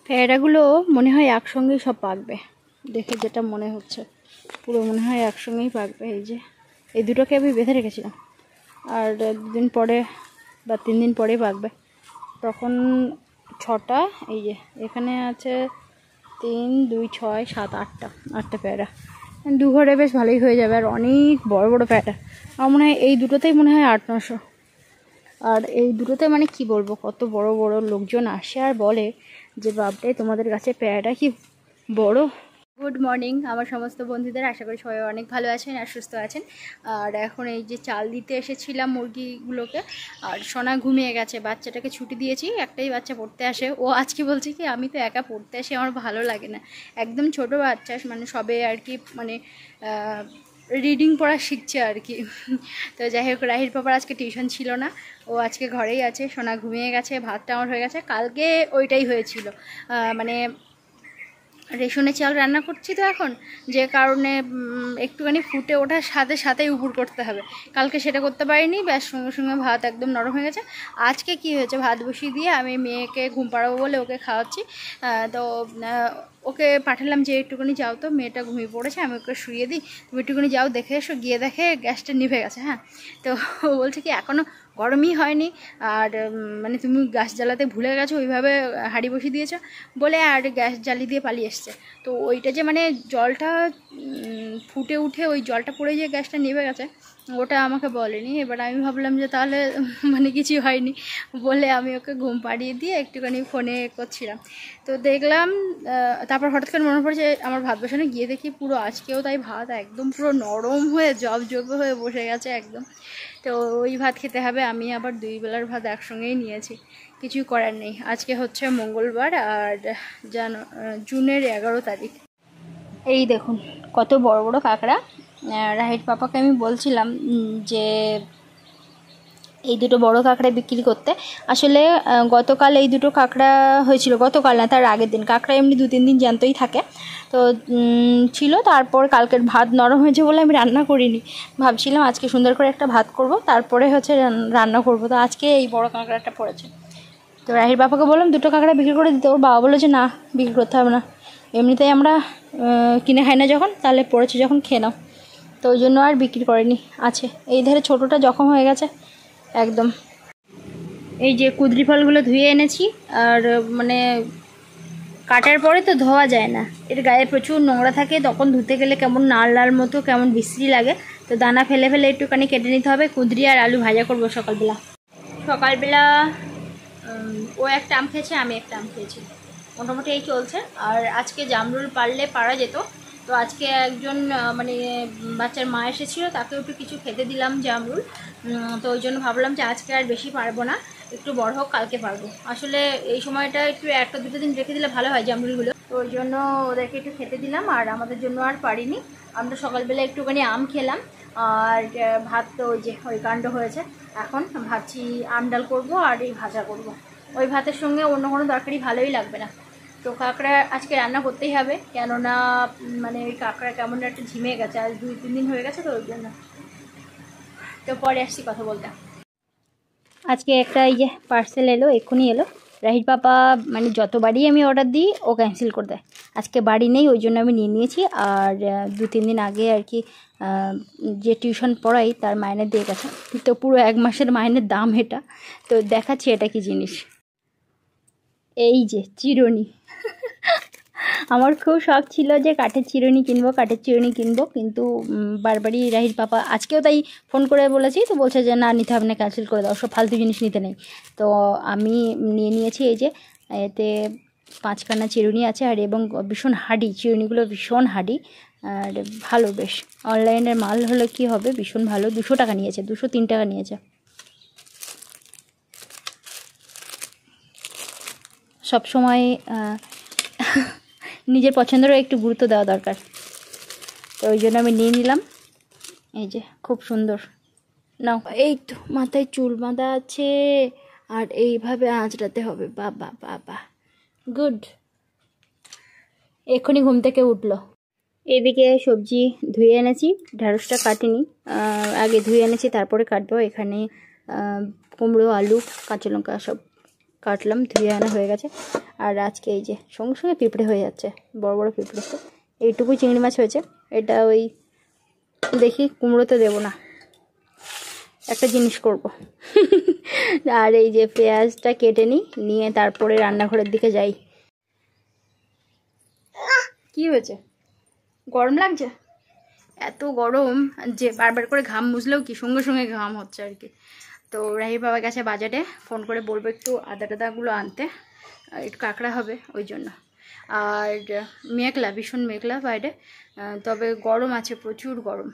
পেয়ারাগুলো মনে হয় একসঙ্গেই সব পাকবে, দেখে যেটা মনে হচ্ছে পুরো মনে হয় একসঙ্গেই পাকবে। এই যে এই দুটোকে আমি বেঁধে রেখেছিলাম, আর 2 দিন পরে বা 3 দিন পরে পাকবে। তখন 6টা, এই যে এখানে আছে 3, 2, 6, 7, 8টা পেয়ারা। 2 ঘরে বেশ ভালোই হয়ে যাবে। আর অনেক বড় বড় পেয়ারা, আমার মনে হয় এই দুটোতেই মনে হয় 800-900। আর এই দুটোতে মানে কি বলবো, কত বড় বড় লোকজন আসে আর বলে যে বাপরে তোমাদের কাছে পেয়ারাটা কি বড়। গুড মর্নিং আমার সমস্ত বন্ধুদের, আশা করি সবাই অনেক ভালো আছেন আর সুস্থ আছেন। আর এখন এই যে চাল দিতে এসেছিলাম মুরগিগুলোকে, আর সোনা ঘুমিয়ে গেছে। বাচ্চাটাকে ছুটি দিয়েছি, একটাই বাচ্চা পড়তে আসে। ও আজকে বলছে কি আমি তো একা পড়তে আসি, আমার ভালো লাগে না। একদম ছোট বাচ্চা, মানে সবে আর কি মানে রিডিং পড়া শিখছে আর কি। তো যাই হোক, রাহির পাপার আজকে টিউশন ছিল না, ও আজকে ঘরেই আছে। সোনা ঘুমিয়ে গেছে, ভাতটা আমার হয়ে গেছে। কালকে ওইটাই হয়েছিল, মানে রেশনের চাল রান্না করছি তো এখন, যে কারণে একটুখানি ফুটে ওঠার সাথে সাথেই উপর করতে হবে। কালকে সেটা করতে পারিনি, ব্যাস সঙ্গে সঙ্গে ভাত একদম নরম হয়ে গেছে। আজকে কি হয়েছে, ভাত বসিয়ে দিয়ে আমি মেয়েকে ঘুম পাড়াবো বলে ওকে খাওয়াচ্ছি। তো ওকে পাঠালাম যে একটুখানি যাও তো, মেয়েটা ঘুমিয়ে পড়েছে, আমি ওকে শুয়ে দিই, তুমি একটুখানি যাও দেখে এসো। গিয়ে দেখে গ্যাসটা নিভে গেছে। হ্যাঁ, তো ও বলছে কি এখনও গরমই হয়নি, আর মানে তুমি গ্যাস জ্বালাতে ভুলে গেছো, ওইভাবে হাঁড়ি বসিয়ে দিয়েছো বলে আর গ্যাস জ্বালিয়ে দিয়ে পালিয়ে এসছে। তো ওইটা যে মানে জলটা ফুটে উঠে ওই জলটা পড়ে যে গ্যাসটা নিভে গেছে, ওটা আমাকে বলেনি। এবার আমি ভাবলাম যে তাহলে মানে কিছু হয়নি বলে আমি ওকে ঘুম পাড়িয়ে দিয়ে একটুখানি ফোনে করছিলাম। তো দেখলাম, তারপর হঠাৎ করে মনে পড়েছে আমার ভাত বসানো, গিয়ে দেখি পুরো আজকেও তাই ভাত একদম পুরো নরম হয়ে জবজবে হয়ে বসে গেছে একদম। তো ওই ভাত খেতে হবে। আমি আবার 2 বেলার ভাত একসঙ্গেই নিয়েছি, কিছু করার নেই। আজকে হচ্ছে মঙ্গলবার, আর জুনের 11 তারিখ। এই দেখুন কত বড় বড় কাঁকড়া। রাহির পাপাকে আমি বলছিলাম যে এই দুটো বড় কাঁকড়া বিক্রি করতে। আসলে গতকাল এই দুটো কাঁকড়া হয়েছিল, গতকাল না তার আগের দিন। কাঁকড়া এমনি 2-3 দিন জ্যান্তই থাকে, তো ছিল। তারপর কালকের ভাত নরম হয়েছে বলে আমি রান্না করিনি, ভাবছিলাম আজকে সুন্দর করে একটা ভাত করব, তারপরে হচ্ছে রান্না করব। তো আজকে এই বড় কাঁকড়াটা পড়েছে। তো রাহির বাবাকে বললাম 2টো কাঁকড়া বিক্রি করে দিতে। ওর বাবা বলে যে না, বিক্রি করতে হবে না, এমনিতেই আমরা কিনে খাই না যখন, তাহলে পড়েছে যখন খেয়ে নাও। তো ওই জন্য আর বিক্রি করেনি, আছে। এই ধারে ছোটোটা জখম হয়ে গেছে একদম। এই যে কুঁদরি ফলগুলো ধুয়ে এনেছি, আর মানে কাটার পরে তো ধোয়া যায় না, এর গায়ে প্রচুর নোংরা থাকে, তখন ধুতে গেলে কেমন লাল লাল মতো কেমন বিশ্রী লাগে। তো দানা ফেলে ফেলে একটুখানি কেটে নিতে হবে। কুঁদরি আর আলু ভাজা করবো সকালবেলা। ও একটা আম খেয়েছে, আমি একটা আম খেয়েছি, মোটামুটি এই চলছে। আর আজকে জামরুল পারলে পারা যেত, তো আজকে একজন মানে বাচ্চার মা এসেছিলো, তাকে একটু কিছু খেতে দিলাম জামরুল। তো ওই জন্য ভাবলাম যে আজকে আর বেশি পারবো না, একটু বড় হোক কালকে পারবো। আসলে এই সময়টা একটু 1-2 দিন রেখে দিলে ভালো হয় জামরুলগুলো, তো ওই জন্য ওদেরকে একটু খেতে দিলাম। আর আমাদের জন্য আর পারিনি, আমরা সকালবেলা একটুখানি আম খেলাম, আর ভাত তো ওই যে ওই কাণ্ড হয়েছে। এখন ভাবছি আম ডাল করবো আর এই ভাজা করব। ওই ভাতের সঙ্গে অন্য কোনো তরকারি ভালোই লাগবে না। তো কাঁকড়া আজকে রান্না করতেই হবে, কেননা মানে ওই কাঁকড়া কেমন একটা ঝিমে গেছে, আজ 2-3 দিন হয়ে গেছে, তো ওই জন্য। তো পরে আসছি কথা বলতে। আজকে একটা এই যে পার্সেল এলো, এক্ষুনি এলো। রাহির পাপা মানে যতবারই আমি অর্ডার দিই ও ক্যান্সেল করে দেয়। আজকে বাড়ি নেই, ওই জন্য আমি নিয়ে নিয়েছি। আর 2-3 দিন আগে আর কি যে টিউশন পড়াই তার মাইনে দিয়ে গেছে, তো পুরো 1 মাসের মাইনের দাম এটা। তো দেখাচ্ছি এটা কি জিনিস। এই যে চিরুনি। আমার খুব শখ ছিল যে কাঠের চিরুনি কিনবো, কিন্তু বারবারই রাহির পাপা, আজকেও তাই ফোন করে বলেছি, তো বলছে যে না নিতে হবে না, ক্যান্সেল করে দাও, সব ফালতু জিনিস নিতে নেই। তো আমি নিয়ে নিয়েছি। এই যে এতে 5খানা চিরুনি আছে, আর এবং ভীষণ হার্ডি চিরুনিগুলো, ভীষণ হার্ডি আর ভালো বেশ। অনলাইনের মাল হলে কি হবে, ভীষণ ভালো। 200 টাকা নিয়েছে, 203 টাকা নিয়েছে। সব সময় নিজের পছন্দেরও একটু গুরুত্ব দেওয়া দরকার, তো ওই জন্য আমি নিয়ে নিলাম। এই যে খুব সুন্দর। নাও, এই তো মাথায় চুল বাঁধা আছে, আর এইভাবে আঁচড়াতে হবে। বাবা বাবা, গুড। এক্ষুনি ঘুম থেকে উঠলো। এদিকে সবজি ধুয়ে এনেছি, ঢ্যাঁড়সটা কাটিনি, আগে ধুয়ে এনেছি তারপরে কাটবো। এখানে কুমড়ো, আলু, কাঁচা লঙ্কা সব কাটলাম, ধুয়ে আনা হয়ে গেছে। আর আজকে এই যে সঙ্গে সঙ্গে পিঁপড়ে হয়ে যাচ্ছে, বড় বড় পিঁপড়ে। তো এইটুকুই চিংড়ি মাছ হয়েছে। এটা ওই দেখি কুমড়োতে দেবো না, একটা জিনিস করব। আর এই যে পেঁয়াজটা কেটে নিয়ে তারপরে রান্নাঘরের দিকে যাই। কি হয়েছে? গরম লাগছে? এত গরম যে বারবার করে ঘাম মুছলেও কি সঙ্গে সঙ্গে ঘাম হচ্ছে আর কি। তো রাহির বাবা গেছে বাজারে, ফোন করে বলবো একটু আদা টাদাগুলো আনতে, একটু কাঁকড়া হবে ওই জন্য। আর মেঘলা, ভীষণ মেঘলা বাইরে, তবে গরম আছে, প্রচুর গরম।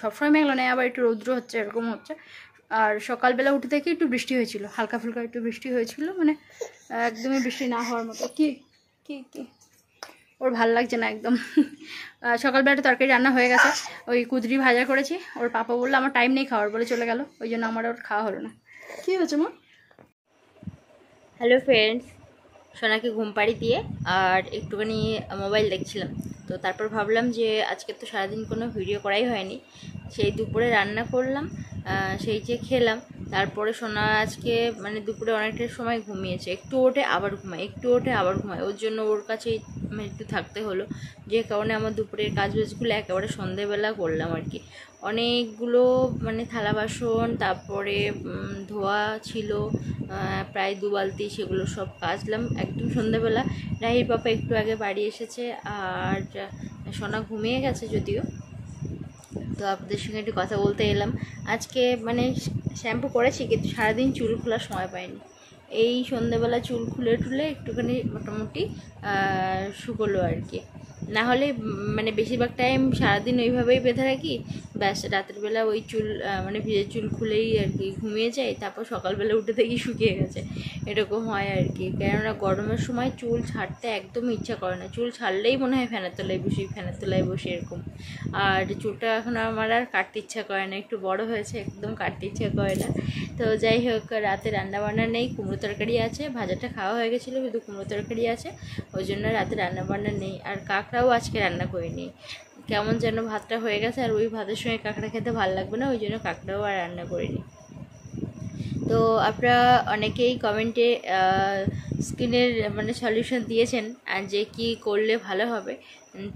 সবসময় মেঘলা নেই, আবার একটু রৌদ্র হচ্ছে, এরকম হচ্ছে। আর সকালবেলা উঠে থেকে একটু বৃষ্টি হয়েছিল, হালকা ফুলকা একটু বৃষ্টি হয়েছিল, মানে একদমই বৃষ্টি না হওয়ার মতো। কি কি কি ওর ভাল লাগছে না একদম। সকালবেলাটা তরকারি রান্না হয়ে গেছে, ওই কুদরি ভাজা করেছি। ওর পাপা বললো আমার টাইম নেই খাওয়ার, বলে চলে গেল, ওই জন্য আমার ওর খাওয়া হলো না। কী হয়েছে মা? হ্যালো ফ্রেন্ডস, সোনাকে ঘুম পাড়ি দিয়ে আর একটুখানি মোবাইল দেখছিলাম। তো তারপর ভাবলাম যে আজকে তো সারাদিন কোনো ভিডিও করাই হয়নি, সেই দুপুরে রান্না করলাম, সেই যে খেলাম। তারপরে সোনা আজকে মানে দুপুরে অনেকটা সময় ঘুমিয়েছে, একটু ওঠে আবার ঘুমায়, একটু ওঠে আবার ঘুমায়। ওর জন্য ওর কাছে একটু থাকতে হলো, যে কারণে আমার দুপুরের কাজবাজগুলো একেবারে সন্ধেবেলা করলাম আর কি। অনেকগুলো মানে থালা বাসন, তারপরে ধোয়া ছিল প্রায় 2 বালতি, সেগুলো সব কাচলাম একদম সন্ধেবেলা। রাহির পাপা একটু আগে বাড়ি এসেছে, আর সোনা ঘুমিয়ে গেছে যদিও। তো আপনাদের সঙ্গে একটু কথা বলতে এলাম। আজকে মানে শ্যাম্পু করেছি, কিন্তু সারাদিন চুল খোলার সময় পাইনি। এই সন্ধ্যেবেলা চুল খুলে টুলে একটুখানি মোটামুটি শুকোলো আর কি। না হলে মানে বেশিরভাগ টাইম সারাদিন ওইভাবেই বেঁধে রাখি, ব্যাস রাতের বেলা ওই চুল মানে ভিজে চুল খুলেই আর কি ঘুমিয়ে যাই, তারপর সকালবেলা উঠে দেখি শুকিয়ে গেছে, এরকম হয় আর কি। কেননা গরমের সময় চুল ছাড়তে একদম ইচ্ছা করে না, চুল ছাড়লেই মনে হয় ফ্যানের তলায় বসে এরকম। আর চুলটা এখন আমার আর কাটতে ইচ্ছা করে না, একটু বড় হয়েছে, একদম কাটতে ইচ্ছা করে না। তো যাই হোক, রাতে রান্নাবান্না নেই, কুমড়ো তরকারি আছে, ভাজাটা খাওয়া হয়ে গেছিলো, শুধু কুমড়ো তরকারি আছে, ওই জন্য রাতে রান্নাবান্না নেই। আর কাঁকড়াও আজকে রান্না করিনি, কেমন যেন ভাতটা হয়ে গেছে, আর ওই ভাতের সঙ্গে কাঁকড়া খেতে ভালো লাগবে না, ওই জন্য কাঁকড়াও আর রান্না করিনি। তো আপনারা অনেকেই কমেন্টে স্কিনের মানে সলিউশন দিয়েছেন আর যে কি করলে ভালো হবে।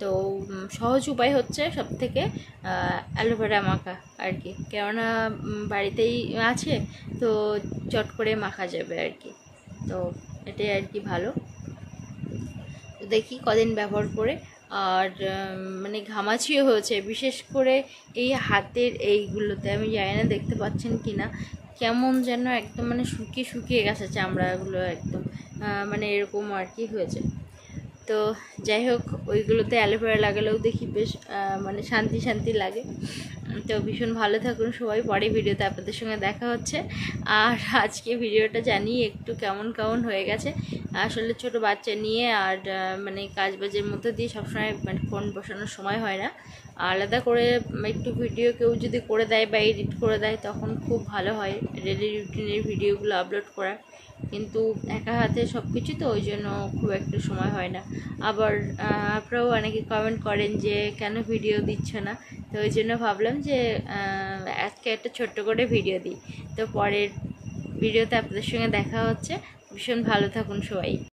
তো সহজ উপায় হচ্ছে সবথেকে অ্যালোভেরা মাখা আর কি, কেননা বাড়িতেই আছে, তো চট করে মাখা যাবে আর কি। তো এটাই আর কি ভালো। দেখি কদিন ব্যবহার করে। আর মানে ঘামাচিও হয়েছে, বিশেষ করে এই হাতের এইগুলোতে, আমি জানি না দেখতে পাচ্ছেন কি না, কেমন যেন একদম মানে শুকিয়ে গেছে চামড়াগুলো একদম, মানে এরকম আর কি হয়েছে। তো যাই হোক, ওইগুলোতে অ্যালোভেরা লাগালেও দেখি বেশ মানে শান্তি লাগে। তো ভীষণ ভালো থাকুন সবাই, পরে ভিডিওতে আপনাদের সঙ্গে দেখা হচ্ছে। আর আজকে ভিডিওটা জানি একটু কেমন হয়ে গেছে, আসলে ছোট বাচ্চা নিয়ে আর মানে কাজবাজের মধ্যে দিয়ে সবসময় মানে ফোন বসানোর সময় হয় না। আলাদা করে একটু ভিডিও কেউ যদি করে দেয় বা এডিট করে দেয় তখন খুব ভালো হয় ডেলি রুটিনের ভিডিওগুলো আপলোড করা, কিন্তু একা হাতে সব কিছু, তো ওই জন্য খুব একটা সময় হয় না। আবার আপনারাও অনেকে কমেন্ট করেন যে কেন ভিডিও দিচ্ছ না, তো ওই জন্য ভাবলাম যে আজকে একটা ছোট্ট করে ভিডিও দিই। তো পরের ভিডিওতে আপনাদের সঙ্গে দেখা হচ্ছে, ভীষণ ভালো থাকুন সবাই।